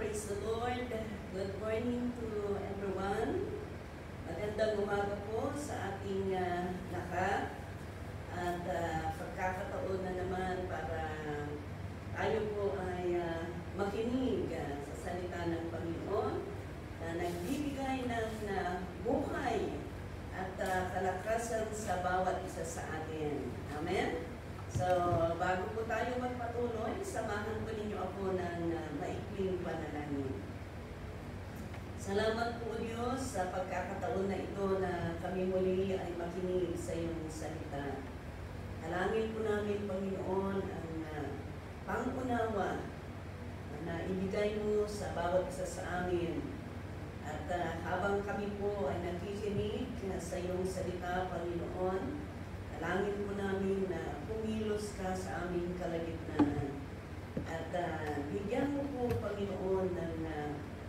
praise the Lord. Good morning to everyone. Magandang umaga po sa ating lahat. At pagkakataon na naman para tayo po ay makinig sa salita ng Panginoon na nagbibigay ng buhay at kalakasan sa bawat isa sa atin. Amen? So, bago po tayo magpatuloy, samahan po ninyo ako ng maikling panalangin. Salamat po Diyos sa pagkakataon na ito na kami muli ay makinig sa iyong salita. Dalangin po namin, Panginoon, ang pangunawa na ibigay mo sa bawat isa sa amin. At habang kami po ay nakikinig sa iyong salita, Panginoon, dalangin po namin na pumilos ka sa aming kalagitnaan. At bigyan mo po, Panginoon, ng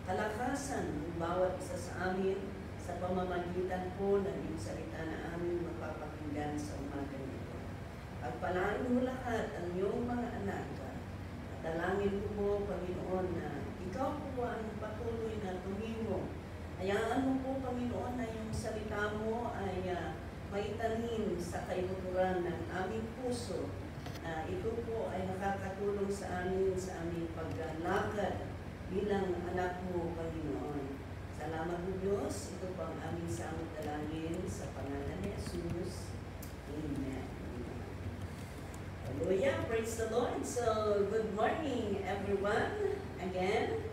kalakasan ng bawat isa sa amin sa pamamagitan po ng iyong salita na aming mapapakinggan sa umaga nito. Pagpalain mo lahat ang iyong mga anak. At dalangin ko po, Panginoon, na ikaw po ang patuloy na tumimo. Hayaan mo po, Panginoon, na yung salita mo ay maitanim sa kaibuturan ng aming puso. Ito po ay nakakatulong sa amin sa aming paglalakad bilang anak mo, Panginoon. Salamat po Diyos. Ito po ang aming samot dalangin sa pangalan ni Jesus. Amen. Hallelujah. Praise the Lord. So, good morning everyone. Again.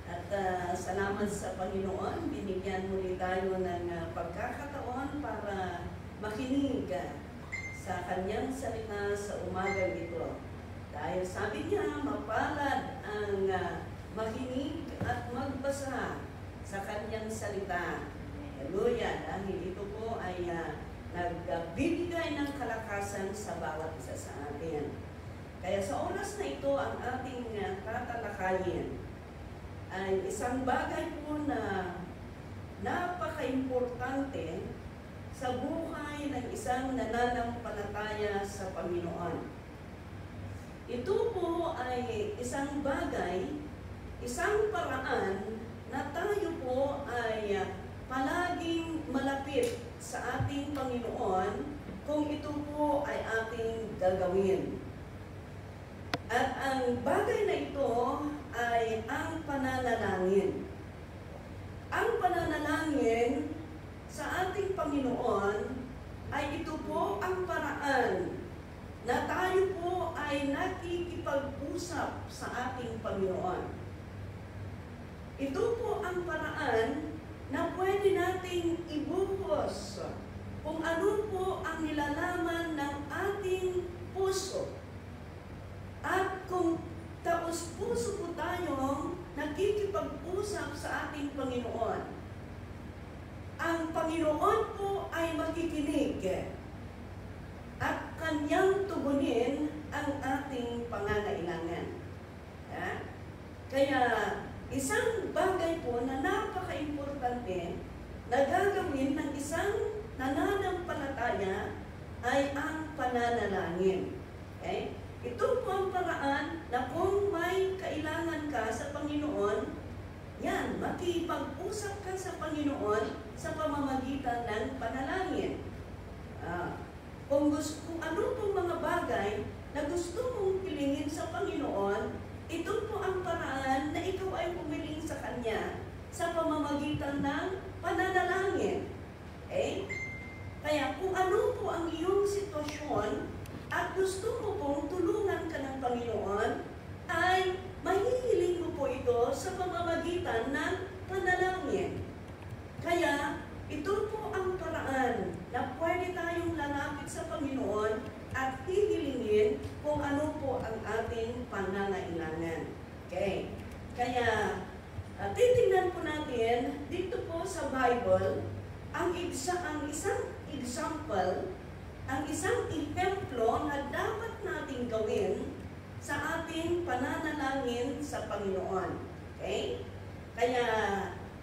At salamat sa Panginoon, binigyan muli tayo ng pagkakataon para makinig sa kanyang salita sa umaga ito. Dahil sabi niya, mapalad ang makinig at magbasa sa kanyang salita. Hallelujah! Dahil ito po ay nagbibigay ng kalakasan sa bawat isa sa atin. Kaya sa oras na ito, ang ating tatalakayin ay isang bagay po na napaka-importante sa buhay ng isang nananampalataya sa Panginoon. Ito po ay isang bagay, isang paraan na tayo po ay palaging malapit sa ating Panginoon kung ito po ay ating gagawin. At ang bagay na ito ay ang pananalangin. Ang pananalangin sa ating Panginoon ay ito po ang paraan na tayo po ay nakikipag-usap sa ating Panginoon. Ito po ang paraan na pwede nating ibuhos kung ano po ang nilalaman ng ating puso. At kung taos-puso po tayong nakikipag-usap sa ating Panginoon, ang Panginoon po ay makikinig at kanyang tugunin ang ating pangangailangan. Kaya isang bagay po na napaka-importante na gagawin ng isang nananampalataya ay ang pananalangin. Okay? Ito po ang paraan na kung may kailangan ka sa Panginoon, yan, makipag-usap ka sa Panginoon sa pamamagitan ng panalangin. Kung ano pong mga bagay na gusto mong hilingin sa Panginoon, ito po ang paraan na ikaw ay pumiling sa Kanya sa pamamagitan ng pananalangin. Okay? Kaya kung ano po ang iyong sitwasyon, at gusto mo pong tulungan ka ng Panginoon, ay mahihiling mo po ito sa pamamagitan ng panalangin. Kaya, ito po ang paraan na pwede tayong lalapit sa Panginoon at hihilingin kung ano po ang ating pangangailangan. Okay? Kaya, titingnan po natin dito po sa Bible, ang isang example, ang isang ehemplo na dapat nating gawin sa ating pananalangin sa Panginoon. Okay? Kaya,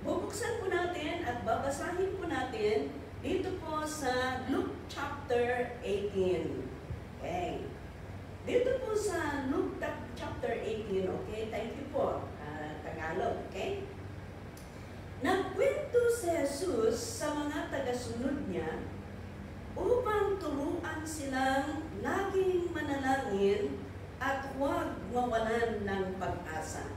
bubuksan po natin at babasahin po natin dito po sa Luke chapter 18. Okay? Dito po sa Luke chapter 18, okay? Thank you po. Jesus sa mga tagasunod niya upang turuan silang laging manalangin at huwag mawalan ng pag-asa.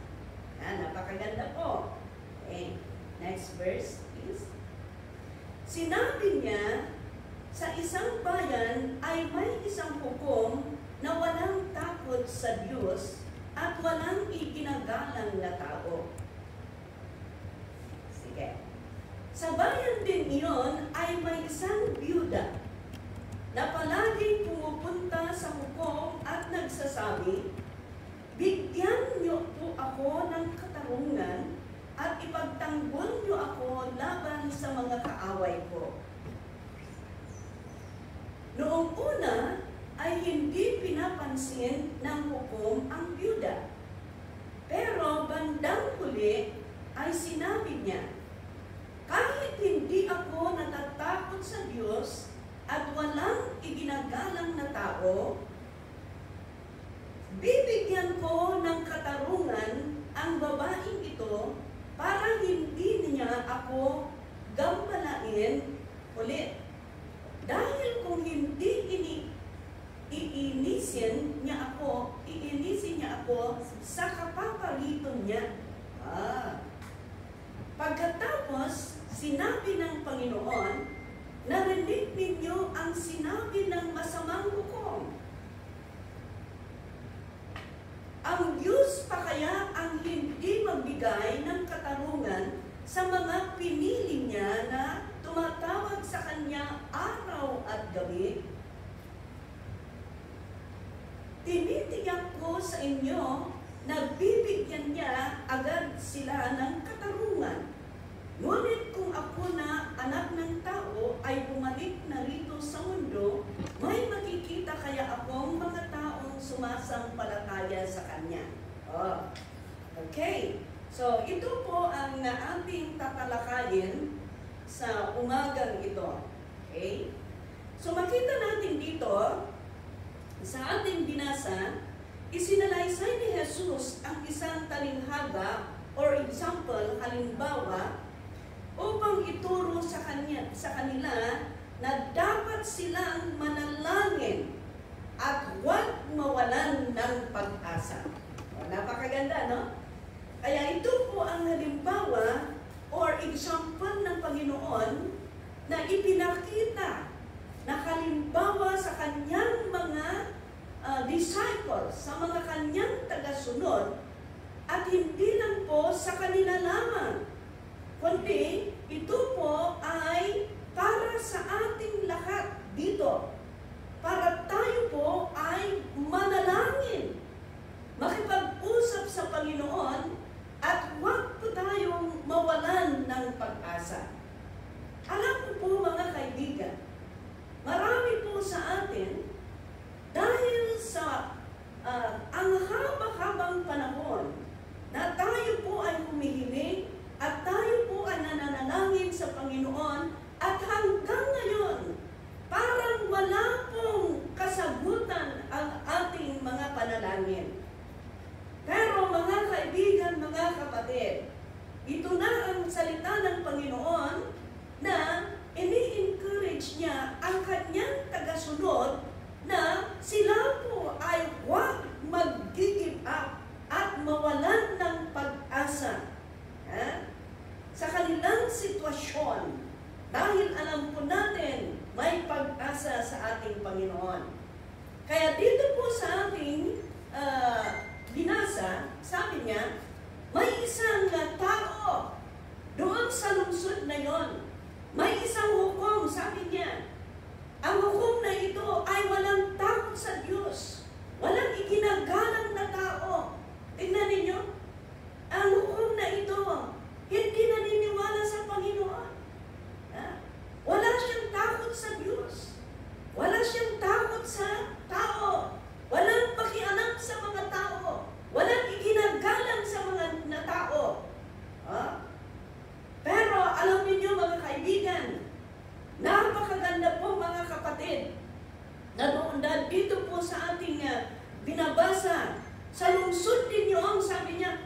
Napakaganda po. Okay. Next verse, please. Sinabi niya, sa isang bayan ay may isang hukom na walang takot sa Diyos at walang iginagalang na tao. Sige. Sa bayan din iyon ay may isang byuda na palaging pumupunta sa hukom at nagsasabi, bigyan niyo po ako ng katarungan at ipagtanggol niyo ako laban sa mga kaaway ko. Noong una ay hindi pinapansin ng hukom ang byuda. Pero bandang huli ay sinabi niya, kahit hindi ako natatakot sa Diyos at walang iginagalang na tao, bibigyan ko ng katarungan ang babaeng ito para hindi niya ako gambalain ulit. Dahil kung hindi iinisin niya ako sa kapapaliton niya. Pagkatapos, sinabi ng Panginoon, narinig ninyo ang sinabi ng masamang hukom. Ang Diyos pa kaya ang hindi magbigay ng katarungan sa mga pinili niya na tumatawag sa Kanya araw at gabi? Tinitiyak ko sa inyo na bibigyan niya agad sila ng katarungan. Ngunit kung ako na anak ng tao ay bumalik na rito sa mundo, may makikita kaya akong mga taong sumasampalataya sa Kanya. Okay. So, ito po ang ating tatalakayin sa umagang ito. Okay? So, makita natin dito, sa ating binasa, isinalaysay ni Jesus ang isang talinghaga or example, halimbawa, upang ituro sa kanila na dapat silang manalangin at huwag mawalan ng pag-asa. Napakaganda, no? Kaya ito po ang halimbawa or example ng Panginoon na ipinakita na halimbawa sa kanyang mga disciples, sa mga kanyang tagasunod, at hindi lang po sa kanila lamang, kundi ito po ay para sa ating lahat dito, para tayo po ay manalangin, makipag-usap sa Panginoon, at huwag po tayong mawalan ng pag-asa. Alam ko po mga kaibigan, marami po sa atin, dahil sa ang haba-habang panahon na tayo po ay humihiling at tayo po ay nananalangin sa Panginoon, at hanggang ngayon, parang wala pong kasagutan ang ating mga panalangin. Pero mga kaibigan, mga kapatid, ito na ang salita ng Panginoon na ini-encourage niya ang kanyang tagasunod na sila po ay huwag mag-give up at mawalan ng pag-asa sa kanilang sitwasyon, dahil alam po natin may pag-asa sa ating Panginoon. Kaya dito po sa ating binasa, sabi niya, may isang tao doon sa lungsod na yon. May isang hukom, sabi niya. Ang hukom na ito ay walang takot sa Diyos. Walang iginagalang na tao. Tingnan ninyo, ang hukom na ito, hindi naniniwala sa Panginoon. Wala siyang takot sa Diyos. Wala siyang takot sa tao. Walang pakialam sa mga tao. Walang iginagalang sa mga na tao. Pero alam niyo mga kaibigan, napakaganda po mga kapatid, na doon dito po sa ating binabasa, sa lungsod din yun, sabi niya,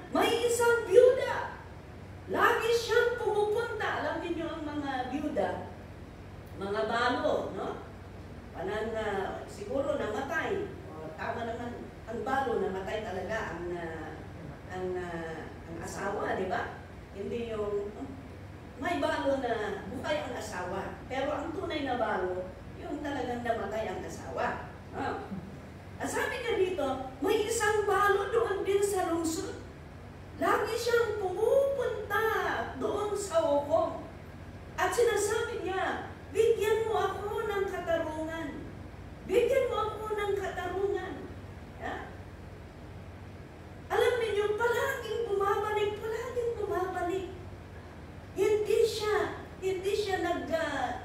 mga balo, no? Siguro namatay. O, tama naman, ang balo namatay talaga ang asawa, di ba? Hindi yung may balo na buhay ang asawa. Pero ang tunay na balo, yung talagang namatay ang asawa. Sabi niya dito, may isang balo doon din sa lungsod. Lagi siyang pumupunta doon sa hukom. At sinasabi niya, bigyan mo ako ng katarungan. Bigyan mo ako ng katarungan. Yeah? Alam niyo, palaging bumabalik. Hindi siya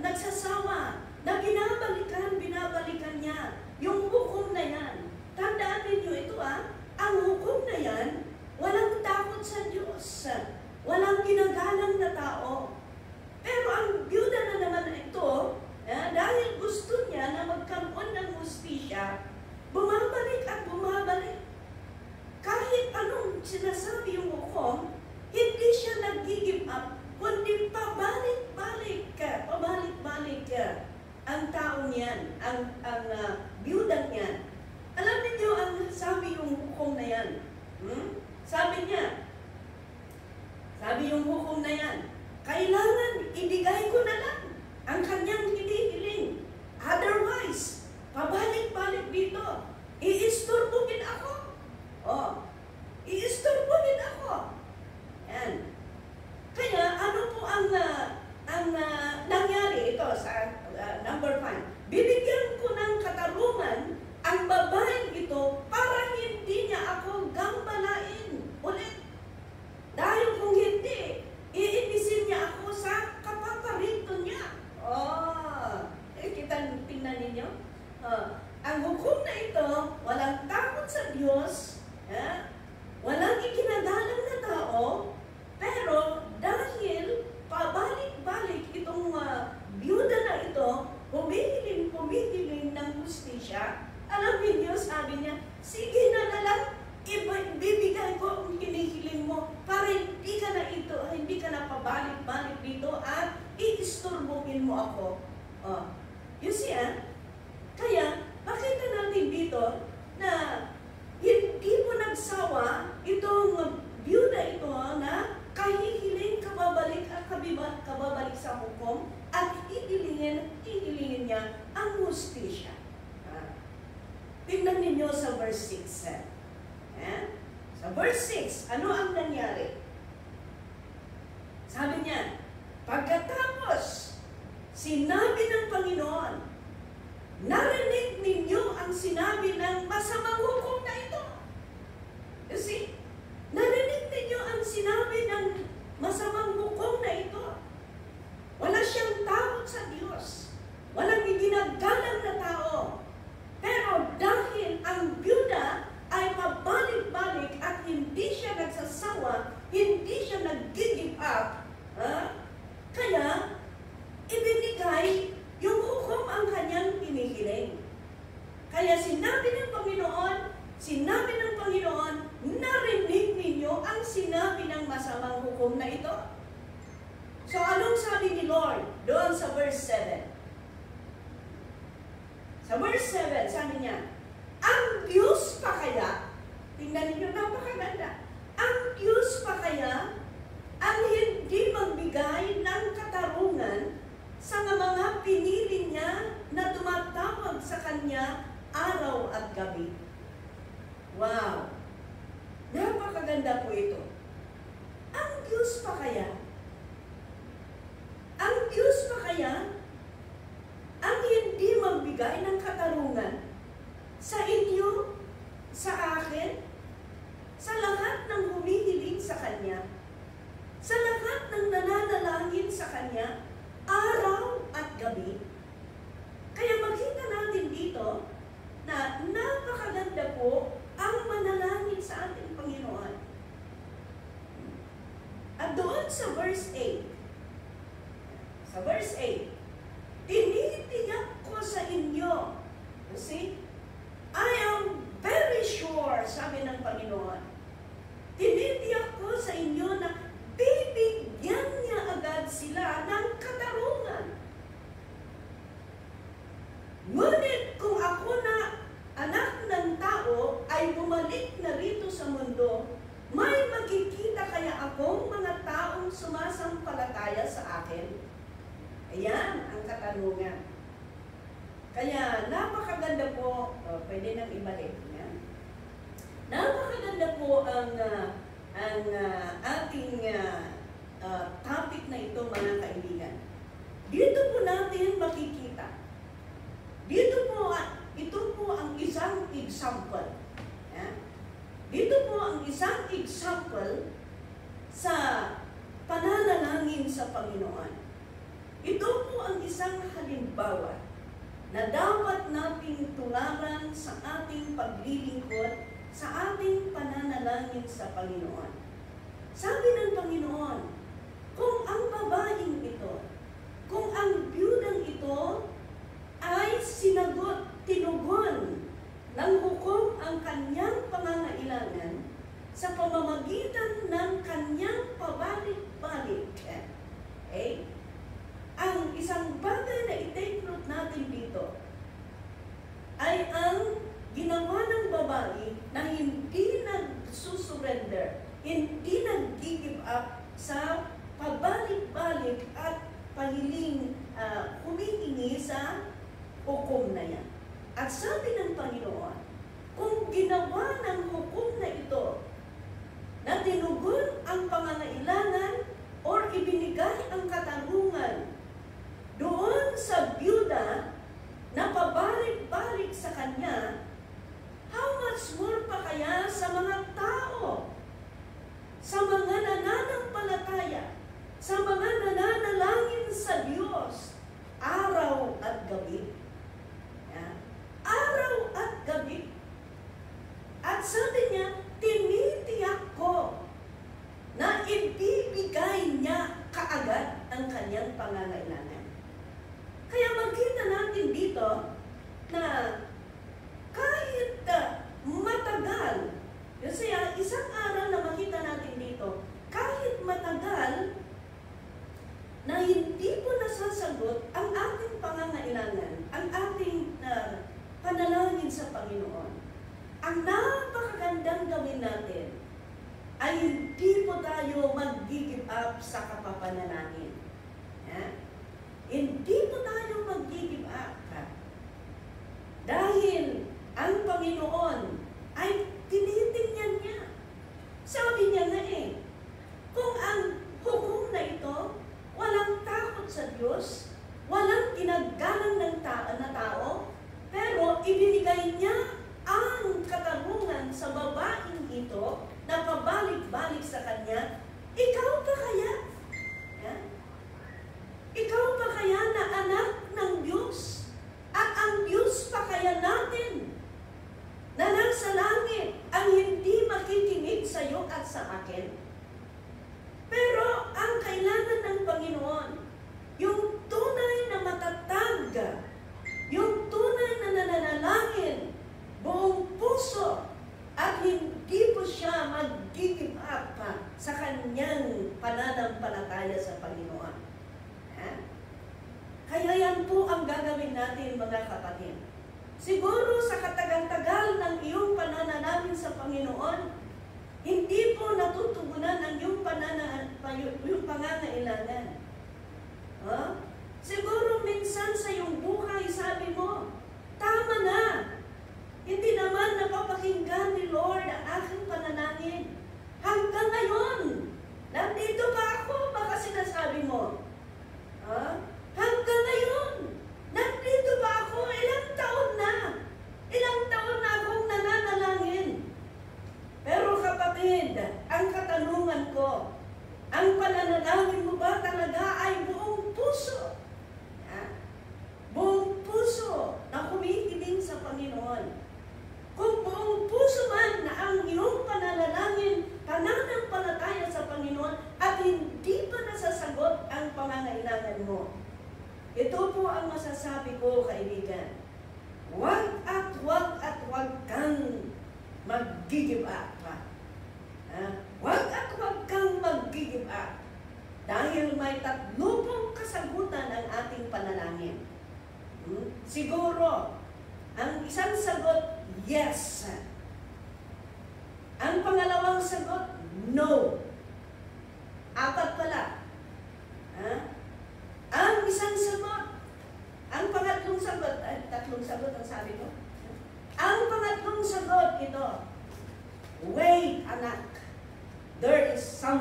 nagsasawa na binabalikan niya yung hukom na yan. Tandaan ninyo ito ang hukom na yan, walang takot sa Diyos. Walang ginagalang na tao. Pero ang byuda na naman ito, dahil gusto niya na magkaroon ng hustisya, bumabalik at bumabalik. Kahit anong sinasabi yung hukom, hindi siya nag-give up, kundi pabalik-balik ang taong yan, ang byudang yan. Alam niyo ang sabi yung hukom na yan? Sabi yung hukom na yan, kailangan ibigay ko na lang ang kanyang hinihiling. Otherwise, pabalik-balik dito, iisturbuhin ako. Iisturbuhin ako. Yan. Kaya ano po ang nangyari ito sa number 5? Bibigyan ko ng katarungan ang babaeng ito para hindi niya ako gambalain ulit. Dahil kung hindi, iibisin niya ako sa kapaparito niya. Tingnan ninyo. Ang hukom na ito, walang takot sa Diyos, walang ikinagalang na tao, pero dahil pabalik-balik itong byuda na ito, humihiling ng hustisya, alam niyo, sabi niya, sige na lang, ibibigay ko ang hinihiling mo para hindi ka na pabalik-balik dito at iisturbuhin mo ako. You see, kaya, makita natin dito na hindi mo nagsawa itong byuda ito na kahihiling kababalik at kababalik sa hukom at hihilingin niya ang hustisya. Tingnan ninyo sa verse 6. Sa verse 6, ano ang nangyari? Sabi niya, pagkatapos, sinabi ng Panginoon, narinig ninyo ang sinabi ng masamang hukom na ito. You see? Narinig ninyo ang sinabi ng masamang hukom na ito. Wala siyang takot sa Diyos. Walang iginagalang na tao. Pero dahil ang byuda ay pabalik-balik at hindi siya nagsasawa, hindi siya nag-give up, kaya ibinigay yung hukom ang kanyang hinihiling. Kaya sinabi ng Panginoon, narinig ninyo ang sinabi ng masamang hukom na ito. So anong sabi ni Lord doon sa verse 7? Sa verse 7, sabi niya, ang Diyos pa kaya, tingnan ninyo, napakaganda, ang Diyos pa kaya ang hindi magbigay ng katarungan sa mga pinili niya na tumatawag sa Kanya araw at gabi. Wow! Napakaganda po ito. Ang Diyos pa kaya? Ang Diyos pa kaya ang hindi magbigay ng katarungan sa inyo, sa akin, sa lahat ng humihiling sa Kanya, sa lahat ng nananalangin sa Kanya, araw at gabi. Kaya makita natin dito na napakaganda po ang manalangin sa ating Panginoon. At doon sa verse 8, tinitiyak ko sa inyo. You see? I am very sure, sabi ng Panginoon, tinitiyak ko sa inyo na bibigyan niya agad sila ng katarungan. Ayan ang katanungan. Kaya napakaganda po, pwede nang ibalik. Yan. Napakaganda po ang ating topic na ito, mga kaibigan. Dito po natin makikita. Ito po ang isang example. Yan. Dito po ang isang example sa pananalangin sa Panginoon. Ito po ang isang halimbawa na dapat nating tularan sa ating paglilingkod, sa ating pananalangin sa Panginoon. Sabi ng Panginoon, kung ang babaeng ito, kung ang biyudang ito ay tinugon ng hukom ang kanyang pangangailangan sa pamamagitan ng kanyang pabalik-balik. Okay? Ang isang bagay na i-take note natin dito ay ang ginawa ng babae na hindi nagsusurrender, hindi nag-give up sa pabalik-balik at humihingi sa hukom na yan. At sabi ng Panginoon, kung ginawa ng hukom na ito na tinugon ang pangangailangan or ibinigay ang katarungan doon sa byuda na pabalik-balik sa kanya, how much more pa kaya sa mga tao, sa mga nananampalataya, sa mga nananalangin sa Diyos, araw at gabi. Yan. Araw at gabi. At sabi niya, tinitiyak ko na ibibigay niya kaagad ang kanyang pangangailangan. Kaya makita natin dito na kahit matagal, kasi isang aral na makita natin dito, kahit matagal na hindi po nasasagot ang ating pangangailangan, ang ating panalangin sa Panginoon, ang napakagandang gawin natin ay hindi po tayo mag-give up sa kapapanalangin. Hindi po tayo mag-give up. Dahil ang Panginoon ay tinitingnan niya. Sabi niya nga kung ang hukom na ito walang takot sa Diyos, walang ginagalang ng tao, pero ibinigay niya ang katarungan sa babaeng ito na pabalik-balik sa kanya, ikaw pa kaya? Ikaw pa kaya na anak ng Diyos? At ang Diyos pa kaya natin na nasa langit ang hindi makikinig sa iyo at sa akin? Pero ang kailangan ng Panginoon, yung tunay na matatag, yung tunay na nananalangin, buong puso, at hindi po siya mag-give up sa kanyang pananampalataya sa Panginoon. Kaya yan po ang gagawin natin, mga kapatid. Siguro sa katagal-tagal ng iyong pananalangin sa Panginoon, hindi po natutugunan ang iyong pangangailangan. Siguro minsan sa iyong buhay, sabi mo, tama na. Hindi naman napapakinggan ni Lord ang aking panalangin. Hanggang ngayon, nandito pa ako, baka sinasabi mo. Hanggang ngayon, nandito pa ako, ilang taon na akong nananalangin. Pero kapatid, ang katanungan ko, ang pananalangin mo ba talaga ay buong puso? Buong puso na humihiling sa Panginoon. Kung buong puso man na ang iyong pananalangin, pananampalataya sa Panginoon at hindi pa nasasagot ang pangangailangan mo, ito po ang masasabi ko, kaibigan. Huwag kang mag-give up. Huwag kang mag-give up. Dahil may 30 kasagutan ang ating panalangin. Siguro, ang isang sagot, yes. Ang pangalawang sagot, no. 4 pala. Ang isang sagot,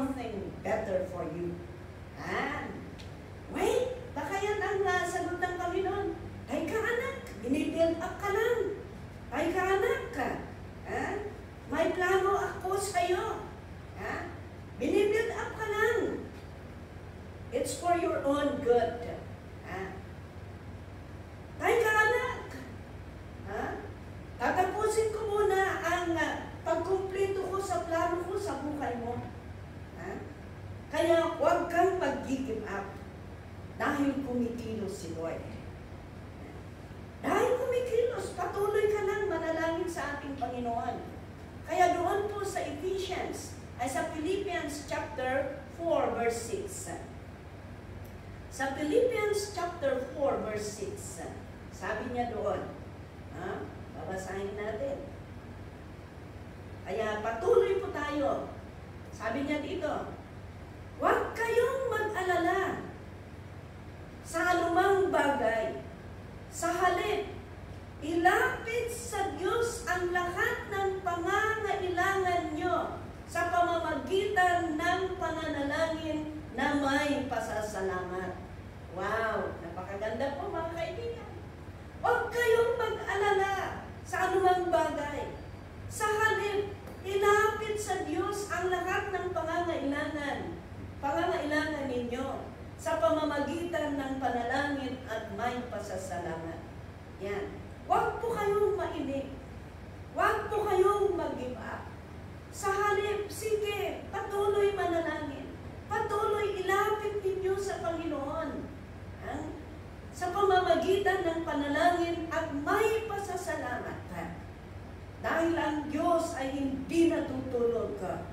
something better for you. Wait, baka yan ang sagot ng Panginoon. Ay ka anak, binibuild up ka lang. Ay ka anak ka. May plano ako sa'yo. Binibuild up ka lang. It's for your own good. Ay ka anak. Tatapusin ko muna ang pagkumpleto ko sa plano ko sa buhay mo. Kaya huwag kang mag-give up dahil kumikilos si Lord. Dahil kumikilos, patuloy ka lang manalangin sa ating Panginoon. Kaya doon po sa Ephesians, ay sa Philippians chapter 4 verse 6. Sa Philippians chapter 4 verse 6, sabi niya doon, babasahin natin. Kaya patuloy po tayo. Sabi niya dito, huwag kayong mag-alala sa anumang bagay. Sa halip, ilapit sa Diyos ang lahat ng pangangailangan nyo sa pamamagitan ng pananalangin na may pasasalamat. Wow! Napakaganda po mga kaibigan. Huwag kayong mag-alala sa anumang bagay. Sa halip, ilapit sa Diyos ang lahat ng pangangailangan ninyo sa pamamagitan ng panalangin at may pasasalamat. Yan. Huwag po kayong mainip. Huwag po kayong mag-give up. Sa halip, sige, patuloy manalangin. Patuloy ilapit ninyo sa Panginoon. Sa pamamagitan ng panalangin at may pasasalamat. Dahil ang Diyos ay hindi natutulog ka.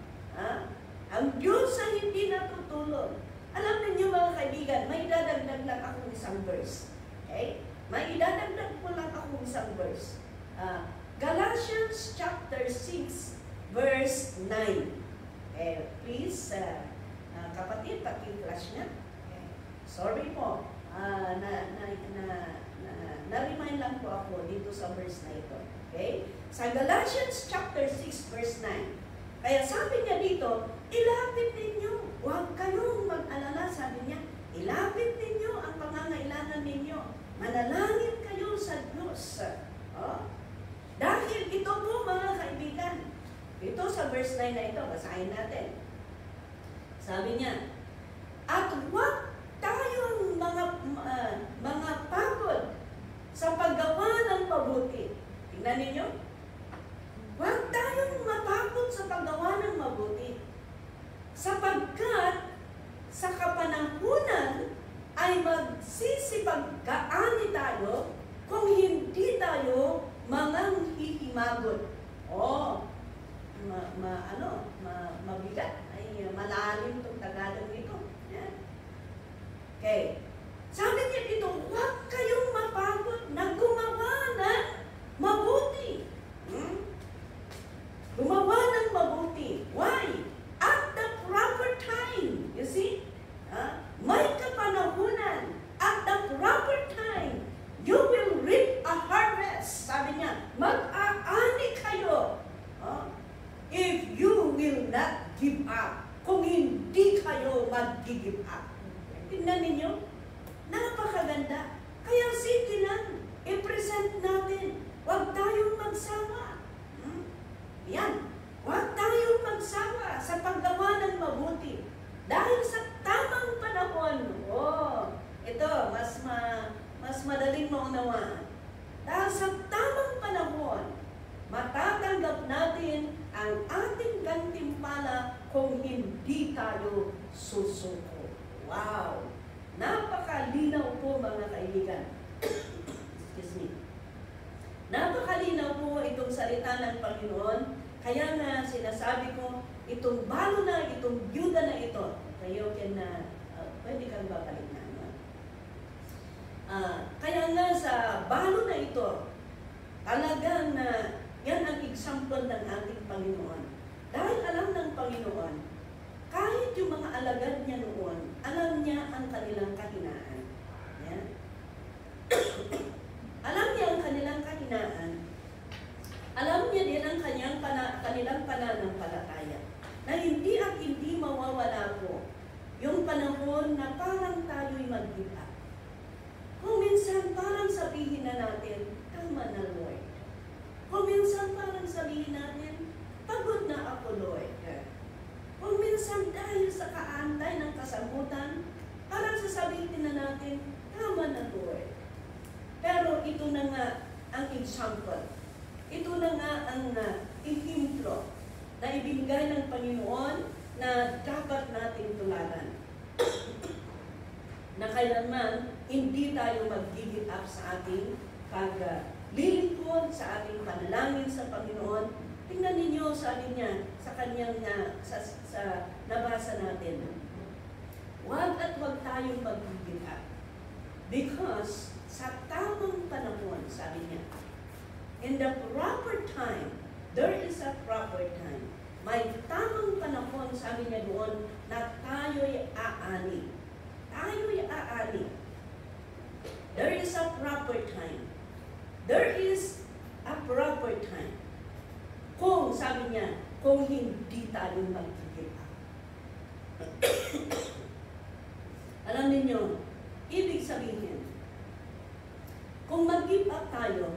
Ang Diyos ay hindi natutulog. Alam niyo mga kaibigan, may idadagdag lang akong isang verse. Okay? May idadagdag po lang akong isang verse. Galatians chapter 6 verse 9. Please, kapatid, paki-flash na. Okay. Sorry po. Na-remind lang po ako dito sa verse na ito. Okay? Sa Galatians chapter 6 verse 9. Kaya sabi niya dito, ilapit ninyo. Huwag kayong mag-alala, sabi niya. Ilapit ninyo ang pangangailangan ninyo. Manalangin kayo sa Diyos. Dahil ito po mga kaibigan, ito sa verse 9 na ito, basahin natin. Sabi niya, at huwag tayong mga pagod sa paggawa ng mabuti. Tingnan ninyo. Huwag tayong mapagod sa paggawa ng mabuti. Sapagkat sa kapanahunan ay magsisipagkaani tayo kung hindi tayo manghihimagot. Mabigat. Ay, malalim itong Tagalog nito. Yan. Okay. Sabi niya dito, huwag kayong mapagod na gumawa ng mabuti. Gumawa ng mabuti. Why? At the proper time. You see? May kapanahunan. At the proper time, you will reap a harvest. Sabi niya, mag-aani kayo. If you will not give up. Kung hindi kayo mag-give up. Tingnan ninyo. Napakaganda. Kaya sige lang. I-present natin. Huwag tayong magsawa. Yan. Huwag tayong magsawa sa paggawa ng mabuti. Dahil sa tamang panahon, ito, mas madaling maunawaan. Dahil sa tamang panahon, matatanggap natin ang ating gantimpala kung hindi tayo susuko. Wow! Napakalinaw po mga kaibigan. Excuse me. Napakalinaw po itong salita ng Panginoon. Kaya nga sinasabi ko, itong balo na, itong byuda na ito, kayo pwede kang babalik na. Kaya nga sa balo na ito, talagang yan ang example ng ating Panginoon. Dahil alam ng Panginoon, kahit yung mga alagad niya noon, alam niya ang kanilang kahinaan. Yan. Alam niya ang kanilang kahinaan. Alam niya din ang kanilang pananampalataya na hindi at hindi mawawala panahon na parang tayo'y mag-give up. Kung minsan parang sabihin na natin, tama na Lord. Kung minsan parang sabihin natin, pagod na ako Lord. Kung minsan dahil sa kaantay ng kasagutan, parang sasabihin na natin, tama na Lord. Pero ito na nga ang example. Ito na nga ang ihimplo na ibinigay ng Panginoon na dapat nating tularan. Na kailanman hindi tayo mag-give up sa ating paglilingkod, sa ating panalangin sa Panginoon. Tingnan ninyo, sabi niya sa kanyang sa nabasa natin, huwag at huwag tayong mag-give up. Because sa tamang panahon, sabi niya, in the proper time, there is a proper time. May tamang panahon, sabi niya doon, na tayo'y aani. Tayo'y aani. There is a proper time. There is a proper time. Kung, sabi niya, kung hindi tayo mag-give up. Alam niyo, ibig sabihin, kung mag-give up tayo,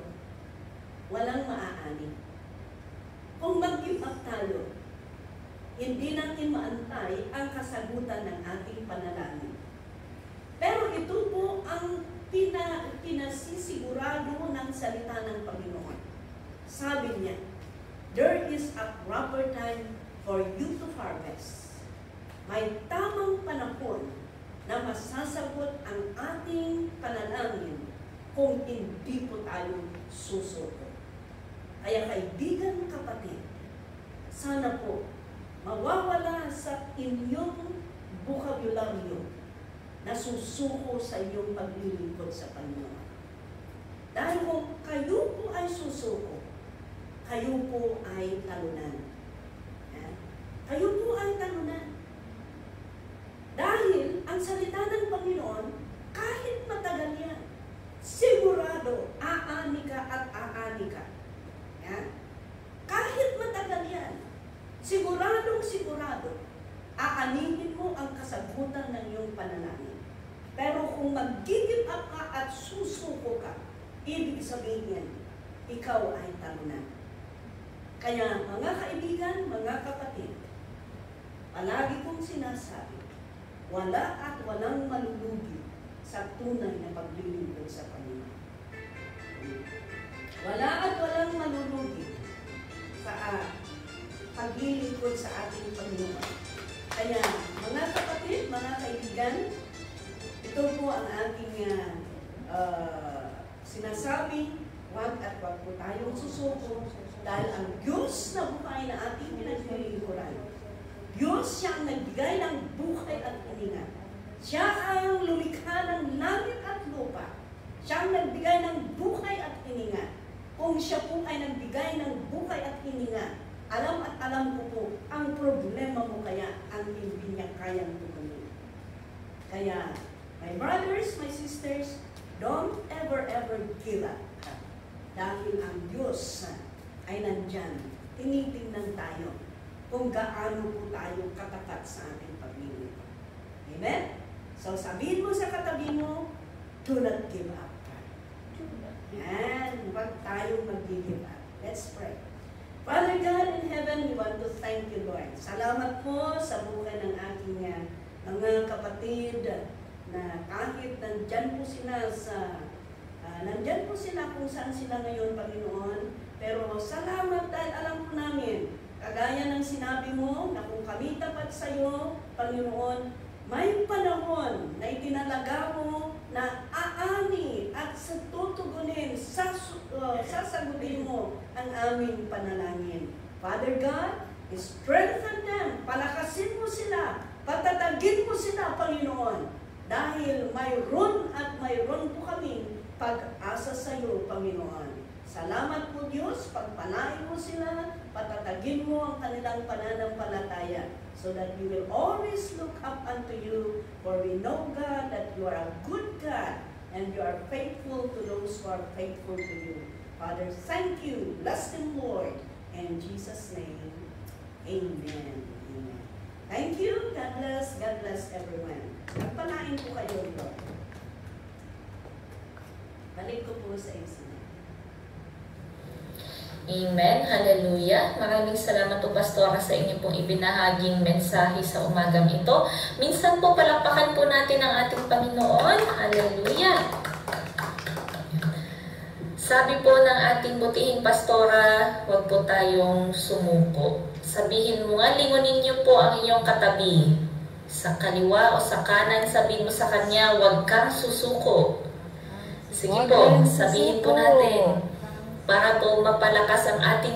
walang maaani. Kung mag-give up tayo, hindi natin maantay ang kasagutan ng ating panalangin. Pero ito po ang pinasisigurado ng salita ng Panginoon. Sabi niya, there is a proper time for you to harvest. May tamang panahon na masasagot ang ating panalangin kung hindi po tayo susuko. Kaya kaibigan, kapatid, sana po mawawala sa inyong bokabularyo na susuko sa iyong paglilingkod sa Panginoon. Dahil kung kayo po ay susuko, kayo po ay talunan. Kayo po ay talunan. Dahil ang salita ng Panginoon, kahit matagal yan, sigurado, aani ka at aani ka. Kahit matagal yan, sigurado, aanihin mo ang kasagutan ng iyong panalangin. Pero kung mag-give up ka at susuko ka, ibig sabihin, ikaw ay talunan. Kaya mga kaibigan, mga kapatid, palagi kong sinasabi, wala at walang malulugi sa tunay na paglilingkod sa Panginoon. Wala at walang malulugi sa paglilingkod sa ating Panginoon. Kaya, mga kapatid, mga kaibigan, ito po ang ating sinasabi, huwag at huwag po tayong susuko dahil ang Diyos na buhay na ating pinaglilingkuran, Diyos siyang nagbigay ng buhay at hininga. Siya ang lumikha ng langit at lupa. Siya ang nagbigay ng buhay at hininga. Kung siya po ay nagbigay ng buhay at hininga, alam at alam ko po, ang problema mo kaya ang hindi niya kayang tugunin. Kaya, my brothers, my sisters, don't ever give up. Dahil ang Diyos ay nandyan, tinitingnan tayo kung gaano po tayo katapat sa ating paglilingkod. Amen? So, sabihin mo sa katabi mo, do not give up. Yan, huwag tayong mag-give up. Let's pray. Father God in heaven, we want to thank you, Lord. Salamat po sa buhay ng aking mga kapatid na kahit nandyan po sila kung saan sila ngayon, Panginoon. Pero salamat dahil alam po namin, kagaya ng sinabi mo, na kung kami tapat sa iyo, Panginoon, may panahon na itinalaga mo na aani at tutugunin, sasagutin mo ang aming panalangin. Father God, strengthen them, palakasin mo sila, patatagin mo sila, Panginoon, dahil mayroon at mayroon po kaming pag-asa sa iyo, Panginoon. Salamat po Diyos, pagpalain mo sila, patatagin mo ang kanilang pananampalataya so that we will always look up unto you, for we know, God, that you are a good God and you are faithful to those who are faithful to you. Father, thank you. Bless them, Lord. In Jesus' name, amen. Amen. Thank you. God bless everyone. ko po sa iyo. Amen. Hallelujah. Maraming salamat po, Pastora, sa inyo pong ibinahaging mensahe sa umagang ito. Minsan po, palakpakan po natin ang ating Panginoon. Hallelujah. Sabi po ng ating butihing Pastora, huwag po tayong sumuko. Sabihin mo nga, lingunin niyo po ang inyong katabi. Sa kaliwa o sa kanan, sabihin mo sa kanya, huwag kang susuko. Sige po, sabihin po natin. Para po mapalakas ang ating